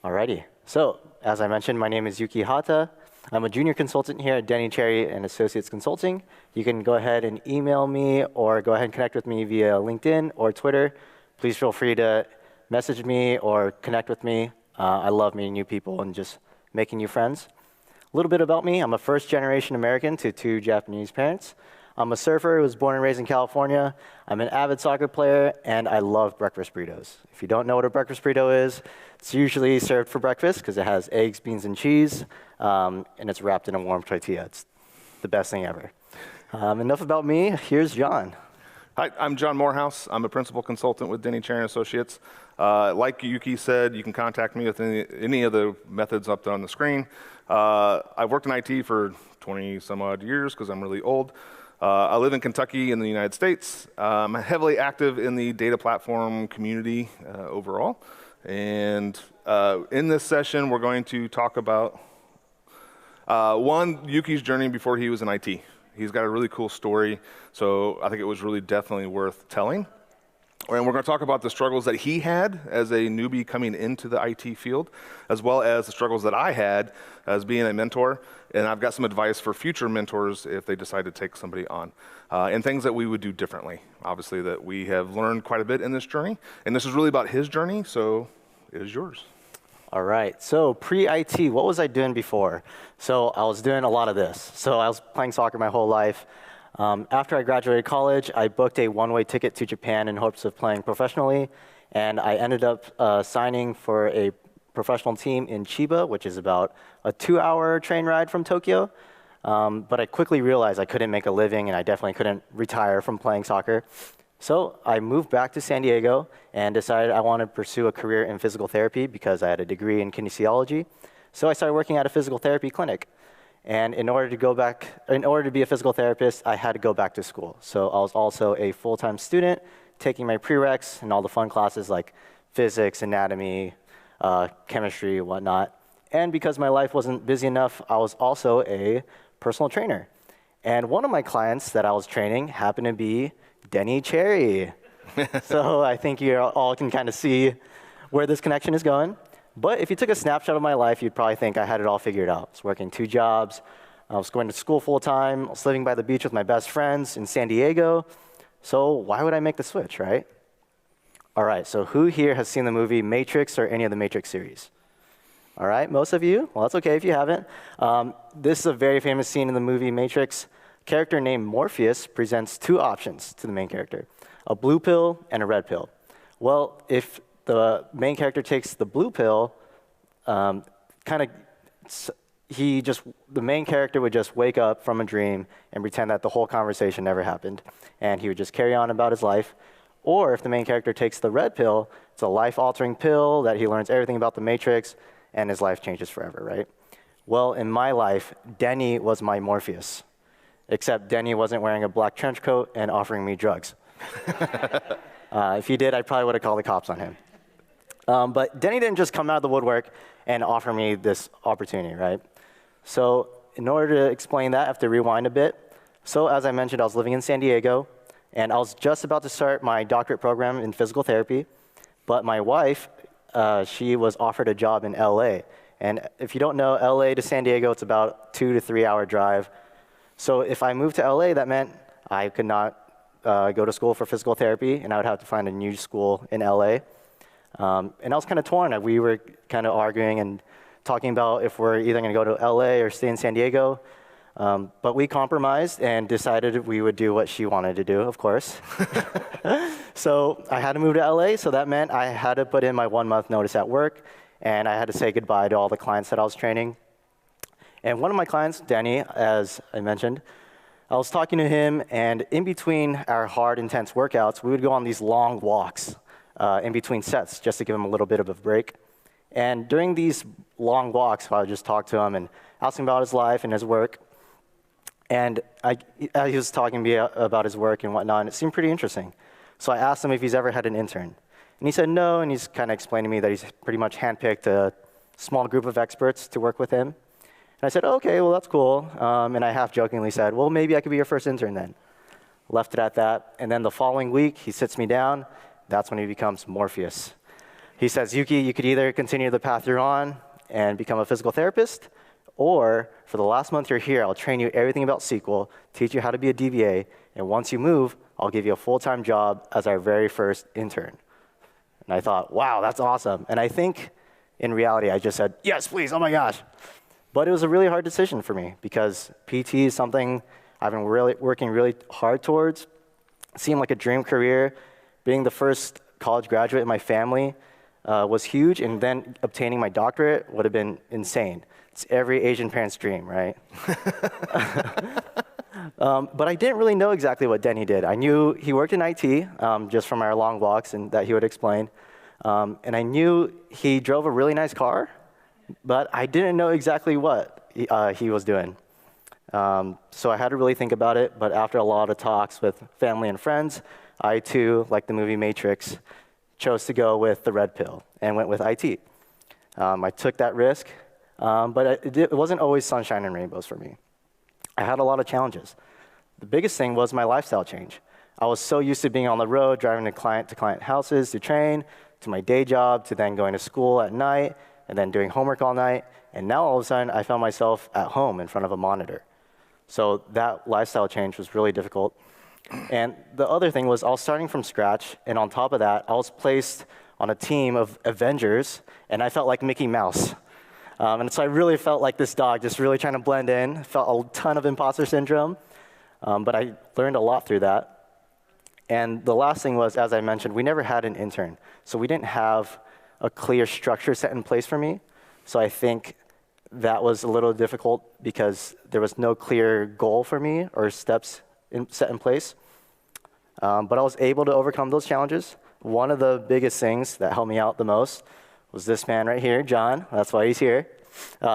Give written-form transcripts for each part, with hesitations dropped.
Alrighty. So, as I mentioned, my name is Yuki Hata. I'm a junior consultant here at Denny Cherry Associates Consulting. You can go ahead and email me or go ahead and connect with me via LinkedIn or Twitter. Please feel free to message me or connect with me. I love meeting new people and just making new friends. A little bit about me. I'm a first-generation American to 2 Japanese parents. I'm a surfer who was born and raised in California. I'm an avid soccer player, and I love breakfast burritos. If you don't know what a breakfast burrito is, it's usually served for breakfast because it has eggs, beans, and cheese, and it's wrapped in a warm tortilla. It's the best thing ever. Enough about me. Here's John. Hi, I'm John Morehouse. I'm a principal consultant with Denny Cherry Associates. Like Yuki said, you can contact me with any of the methods up there on the screen. I've worked in IT for 20 some odd years because I'm really old. I live in Kentucky in the United States. I'm heavily active in the data platform community overall. And in this session, we're going to talk about, Yuki's journey before he was in IT. He's got a really cool story, so I think it was really definitely worth telling. And we're going to talk about the struggles that he had as a newbie coming into the IT field, as well as the struggles that I had as being a mentor. And I've got some advice for future mentors if they decide to take somebody on, and things that we would do differently. Obviously, that we have learned quite a bit in this journey. And this is really about his journey, so it is yours. All right, so pre-IT, what was I doing before? So I was doing a lot of this. So I was playing soccer my whole life. After I graduated college, I booked a one-way ticket to Japan in hopes of playing professionally, and I ended up signing for a professional team in Chiba, which is about a 2-hour train ride from Tokyo. But I quickly realized I couldn't make a living, and I definitely couldn't retire from playing soccer. So I moved back to San Diego and decided I wanted to pursue a career in physical therapy because I had a degree in kinesiology. So I started working at a physical therapy clinic. And in order to be a physical therapist, I had to go back to school. So I was also a full-time student, taking my prereqs and all the fun classes like physics, anatomy, chemistry, and whatnot. And because my life wasn't busy enough, I was also a personal trainer. And one of my clients that I was training happened to be Denny Cherry. So I think you all can kind of see where this connection is going. But if you took a snapshot of my life, you'd probably think I had it all figured out. I was working 2 jobs. I was going to school full time. I was living by the beach with my best friends in San Diego. So why would I make the switch, right? All right, so who here has seen the movie Matrix or any of the Matrix series? All right, most of you? Well, that's okay if you haven't. This is a very famous scene in the movie Matrix. A character named Morpheus presents 2 options to the main character, a blue pill and a red pill. Well, if the main character takes the blue pill, the main character would just wake up from a dream and pretend that the whole conversation never happened, and he would just carry on about his life. Or if the main character takes the red pill, it's a life-altering pill that he learns everything about the Matrix, and his life changes forever, right? Well, in my life, Denny was my Morpheus, except Denny wasn't wearing a black trench coat and offering me drugs. If he did, I probably would have called the cops on him. But Denny didn't just come out of the woodwork and offer me this opportunity, right? So in order to explain that, I have to rewind a bit. So as I mentioned, I was living in San Diego, and I was just about to start my doctorate program in physical therapy. But my wife, she was offered a job in LA. And if you don't know, LA to San Diego, it's about 2 to 3 hour drive. So if I moved to LA, that meant I could not go to school for physical therapy, and I would have to find a new school in LA. And I was kind of torn. We were kind of arguing and talking about if we're either going to go to LA or stay in San Diego. But we compromised and decided we would do what she wanted to do, of course. So I had to move to LA, so that meant I had to put in my 1-month notice at work, and I had to say goodbye to all the clients that I was training. And one of my clients, Denny, as I mentioned, I was talking to him, and in between our hard, intense workouts, we would go on these long walks in between sets just to give him a little bit of a break. And during these long walks, I would just talk to him and ask him about his life and his work. And he was talking to me about his work and whatnot, and it seemed pretty interesting. So I asked him if he's ever had an intern. And he said no, and he's kind of explained to me that he's pretty much handpicked a small group of experts to work with him. And I said, okay, well, that's cool. And I half-jokingly said, well, maybe I could be your first intern then. Left it at that. And then the following week, he sits me down. That's when he becomes Morpheus. He says, Yuki, you could either continue the path you're on and become a physical therapist, or for the last month you're here, I'll train you everything about SQL, teach you how to be a DBA, and once you move, I'll give you a full-time job as our very first intern. And I thought, wow, that's awesome. And I think in reality, I just said, yes, please, oh my gosh. But it was a really hard decision for me because PT is something I've been working really hard towards. It seemed like a dream career. Being the first college graduate in my family was huge, and then obtaining my doctorate would have been insane. It's every Asian parent's dream, right? But I didn't really know exactly what Denny did. I knew he worked in IT, just from our long walks and that he would explain. And I knew he drove a really nice car, but I didn't know exactly what he was doing. So I had to really think about it, but after a lot of talks with family and friends, I too, like the movie Matrix, chose to go with the red pill and went with IT. I took that risk, but it wasn't always sunshine and rainbows for me. I had a lot of challenges. The biggest thing was my lifestyle change. I was so used to being on the road, driving to client houses to train, to my day job, to then going to school at night, and then doing homework all night. And now all of a sudden, I found myself at home in front of a monitor. So that lifestyle change was really difficult. And the other thing was I was starting from scratch, and on top of that, I was placed on a team of Avengers, and I felt like Mickey Mouse. And so I really felt like this dog, just really trying to blend in. Felt a ton of imposter syndrome, but I learned a lot through that. And the last thing was, as I mentioned, we never had an intern. So we didn't have a clear structure set in place for me. So I think that was a little difficult because there was no clear goal for me or steps set in place. But I was able to overcome those challenges. One of the biggest things that helped me out the most was this man right here, John. That's why he's here.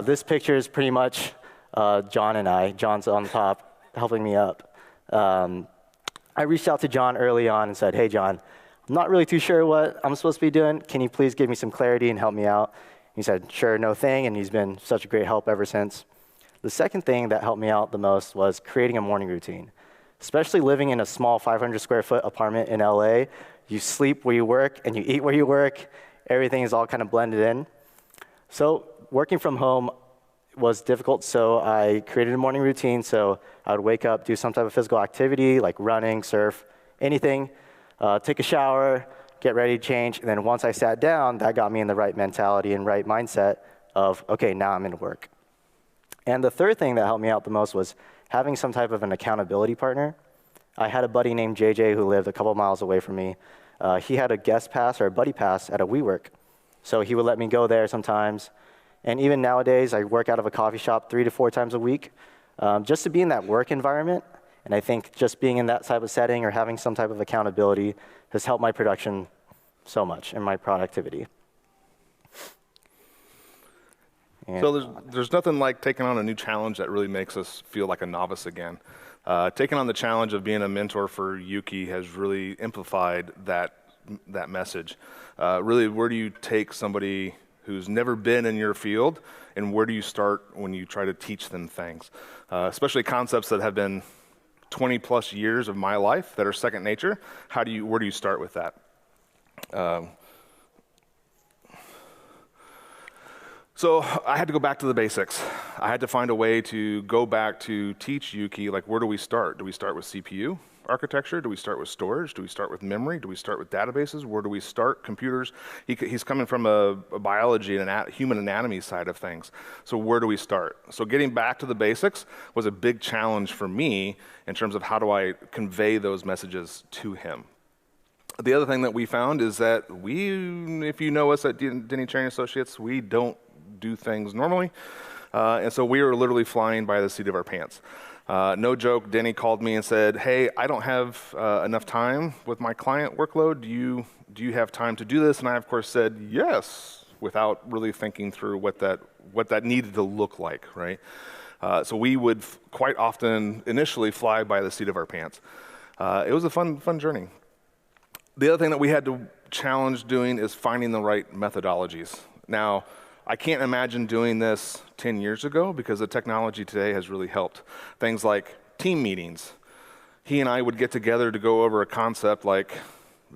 This picture is pretty much John and I. John's on top, helping me up. I reached out to John early on and said, hey, John, I'm not really too sure what I'm supposed to be doing. Can you please give me some clarity and help me out? He said, sure, no thing, and he's been such a great help ever since. The second thing that helped me out the most was creating a morning routine. Especially living in a small 500 square foot apartment in LA, you sleep where you work and you eat where you work. Everything is all kind of blended in. So working from home was difficult, so I created a morning routine. So I would wake up, do some type of physical activity like running, surf, anything, take a shower, get ready to change. And then once I sat down, that got me in the right mentality and right mindset of, okay, now I'm in work. And the third thing that helped me out the most was having some type of an accountability partner. I had a buddy named JJ who lived a couple miles away from me. He had a guest pass or a buddy pass at a WeWork. So he would let me go there sometimes. And even nowadays, I work out of a coffee shop 3 to 4 times a week just to be in that work environment. And I think just being in that type of setting or having some type of accountability has helped my production so much and my productivity. And so there's nothing like taking on a new challenge that really makes us feel like a novice again. Taking on the challenge of being a mentor for Yuki has really amplified that message. Really, where do you take somebody who's never been in your field, and where do you start when you try to teach them things? Especially concepts that have been 20 plus years of my life that are second nature. Where do you start with that? So I had to go back to the basics. I had to find a way to go back to teach Yuki, like, where do we start? Do we start with CPU architecture? Do we start with storage? Do we start with memory? Do we start with databases? Where do we start? Computers. He's coming from a biology and human anatomy side of things. So where do we start? So getting back to the basics was a big challenge for me in terms of how do I convey those messages to him. The other thing that we found is that if you know us at Denny Cherry Associates, we don't do things normally. And so we were literally flying by the seat of our pants. No joke, Denny called me and said, hey, I don't have enough time with my client workload. Do you have time to do this? And I, of course, said yes, without really thinking through what that needed to look like, right? So we would quite often initially fly by the seat of our pants. It was a fun journey. The other thing that we had to challenge doing is finding the right methodologies. Now, I can't imagine doing this 10 years ago because the technology today has really helped. Things like team meetings. He and I would get together to go over a concept like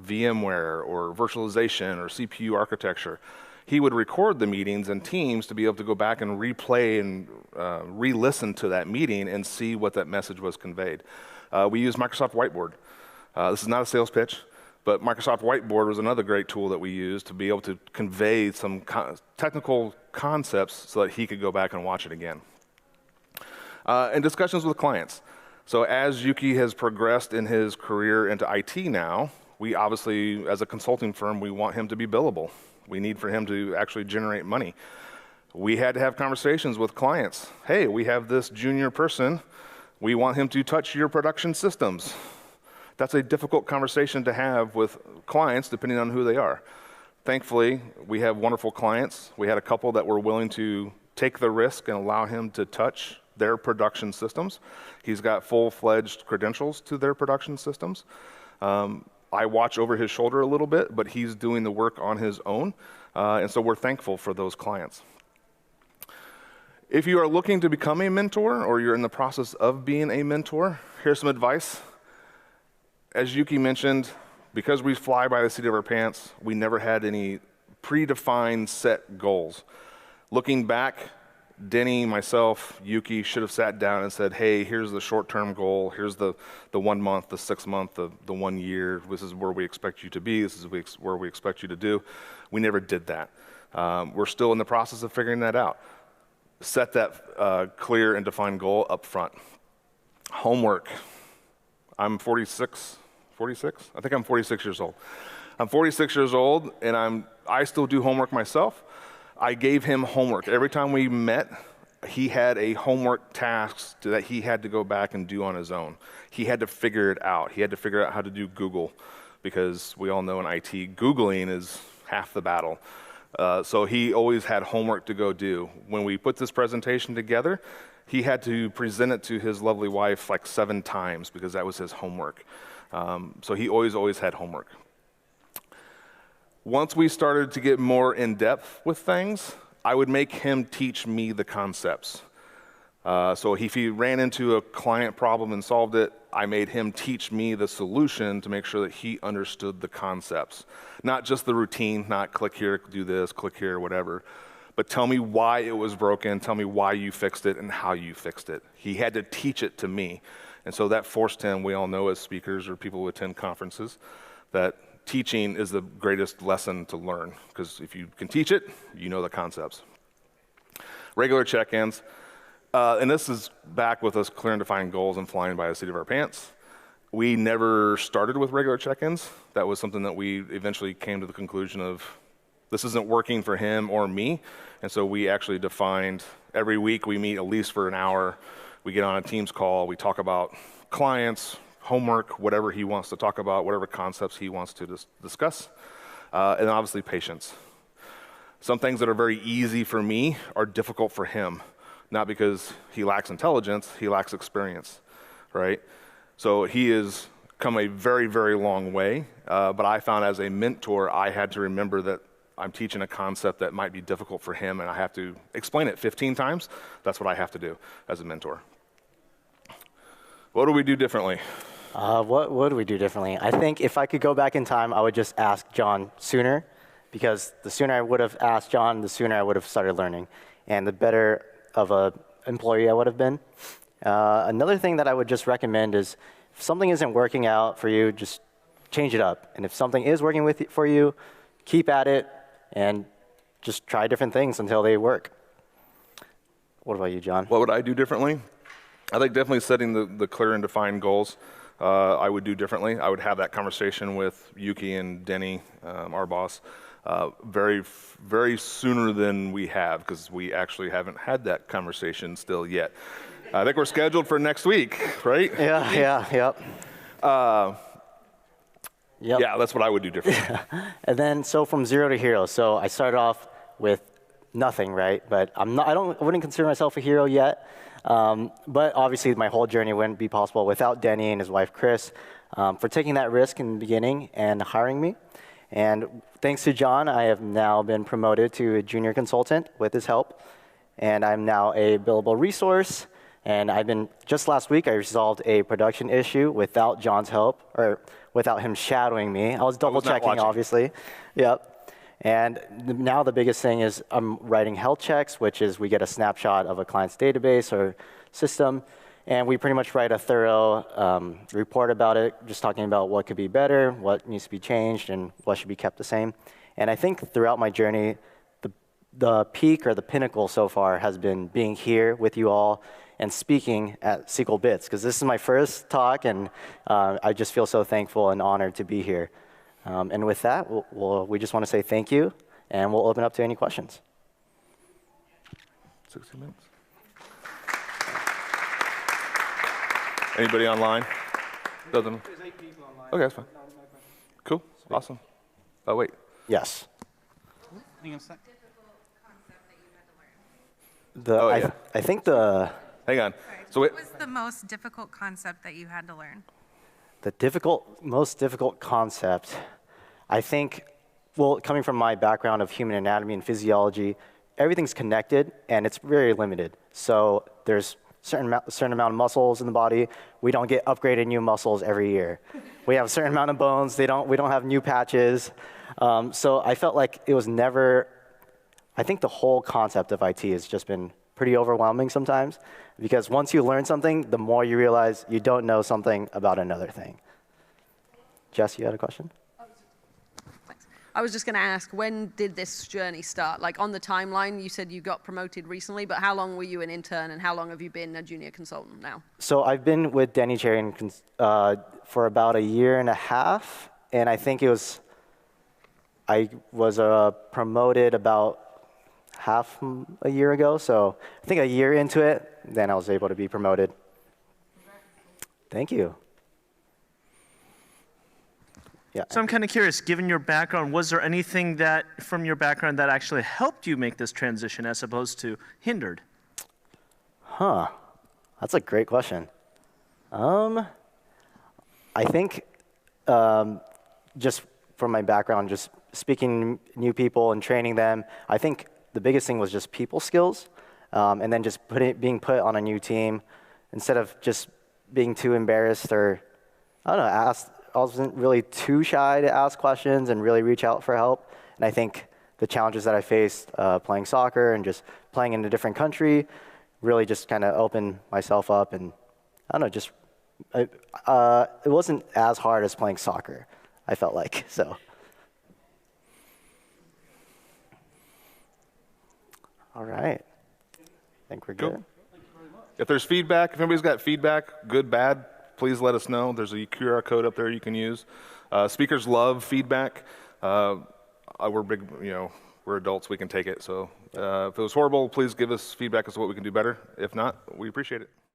VMware or virtualization or CPU architecture. He would record the meetings in Teams to be able to go back and replay and re-listen to that meeting and see what that message was conveyed. We use Microsoft Whiteboard. This is not a sales pitch, but Microsoft Whiteboard was another great tool that we used to be able to convey some technical concepts so that he could go back and watch it again. And discussions with clients. So as Yuki has progressed in his career into IT now, we obviously, as a consulting firm, we want him to be billable. We need for him to actually generate money. We had to have conversations with clients. Hey, we have this junior person. We want him to touch your production systems. That's a difficult conversation to have with clients, depending on who they are. Thankfully, we have wonderful clients. We had a couple that were willing to take the risk and allow him to touch their production systems. He's got full-fledged credentials to their production systems. I watch over his shoulder a little bit, but he's doing the work on his own, and so we're thankful for those clients. If you are looking to become a mentor, or you're in the process of being a mentor, here's some advice. As Yuki mentioned, because we fly by the seat of our pants, we never had any predefined set goals. Looking back, Denny, myself, Yuki should have sat down and said, hey, here's the short-term goal, here's the 1 month, the 6 month, the 1 year, this is where we expect you to be, this is where we expect you to do. We never did that. We're still in the process of figuring that out. Set that clear and defined goal up front. Homework. I'm 46? I think I'm 46 years old. I'm 46 years old, and I still do homework myself. I gave him homework. Every time we met, he had a homework task that he had to go back and do on his own. He had to figure it out. He had to figure out how to do Google, because we all know in IT, Googling is half the battle. So he always had homework to go do. When we put this presentation together, he had to present it to his lovely wife like 7 times because that was his homework. So he always had homework. Once we started to get more in depth with things, I would make him teach me the concepts. So if he ran into a client problem and solved it, I made him teach me the solution to make sure that he understood the concepts. Not just the routine, not click here, do this, click here, whatever, but tell me why it was broken, tell me why you fixed it and how you fixed it. He had to teach it to me. And so that forced him, we all know as speakers or people who attend conferences, that teaching is the greatest lesson to learn, because if you can teach it, you know the concepts. Regular check-ins. And this is back with us clear and defined goals and flying by the seat of our pants. We never started with regular check-ins. That was something that we eventually came to the conclusion of, this isn't working for him or me. And so we actually defined every week we meet at least for an hour. We get on a Teams call. We talk about clients, homework, whatever he wants to talk about, whatever concepts he wants to discuss. And obviously patience. Some things that are very easy for me are difficult for him. Not because he lacks intelligence, he lacks experience, right? So he has come a very, very long way, but I found as a mentor, I had to remember that I'm teaching a concept that might be difficult for him, and I have to explain it 15 times. That's what I have to do as a mentor. What do we do differently? What would we do differently? I think if I could go back in time, I would just ask John sooner, because the sooner I would have asked John, the sooner I would have started learning, and the better of an employee I would have been. Another thing that I would just recommend is if something isn't working out for you, just change it up. And if something is working for you, keep at it and just try different things until they work. What about you, John? What would I do differently? I think definitely setting the clear and defined goals I would do differently. I would have that conversation with Yuki and Denny, our boss, very, very sooner than we have, because we actually haven't had that conversation still yet. I think we're scheduled for next week, right? Yep. Yeah, that's what I would do differently. And then, so from 0 to hero. So I started off with nothing, right? But I wouldn't consider myself a hero yet. But obviously, my whole journey wouldn't be possible without Denny and his wife, Chris, for taking that risk in the beginning and hiring me. And thanks to John, I have now been promoted to a junior consultant with his help. And I'm now a billable resource. And just last week, I resolved a production issue without John's help, or without him shadowing me. I was double checking, obviously. Yep. And now the biggest thing is I'm writing health checks, which is we get a snapshot of a client's database or system, and we pretty much write a thorough report about it, just talking about what could be better, what needs to be changed, and what should be kept the same. And I think throughout my journey, the peak or the pinnacle so far has been being here with you all and speaking at SQL Bits, because this is my first talk, and I just feel so thankful and honored to be here. And with that, we just want to say thank you, and we'll open up to any questions. 60 minutes. Anybody online? Doesn't. There's 8 people online. Okay, that's fine. Cool. Awesome. Oh, wait. Yes. Hang on a sec. I think the... Hang on. So what was the most difficult concept that you had to learn? The most difficult concept, I think, well, coming from my background of human anatomy and physiology, everything's connected and it's very limited. So there's a certain amount of muscles in the body. We don't get upgraded new muscles every year. We have a certain amount of bones. We don't have new patches. So I felt like it was never, I think the whole concept of IT has just been pretty overwhelming sometimes, because once you learn something, the more you realize you don't know something about another thing. Jess, you had a question? I was just going to ask, when did this journey start? Like on the timeline, you said you got promoted recently, but how long were you an intern and how long have you been a junior consultant now? So I've been with Denny Cherry for about 1.5 years, and I think I was promoted about half a year ago, so I think 1 year into it, then I was able to be promoted. Thank you. Yeah. So I'm kind of curious, given your background, was there anything from your background that actually helped you make this transition as opposed to hindered? Huh. That's a great question. I think just from my background, just speaking to new people and training them, I think the biggest thing was just people skills, and then just being put on a new team instead of just being too embarrassed or, I don't know, I wasn't really too shy to ask questions and really reach out for help. And I think the challenges that I faced playing soccer and just playing in a different country really just kind of opened myself up. And I don't know, it wasn't as hard as playing soccer, I felt like, so. All right. I think we're good. Cool. If there's feedback, if anybody's got feedback, good, bad, please let us know. There's a QR code up there you can use. Speakers love feedback. We're big, we're adults, we can take it. So if it was horrible, please give us feedback as to what we can do better. If not, we appreciate it.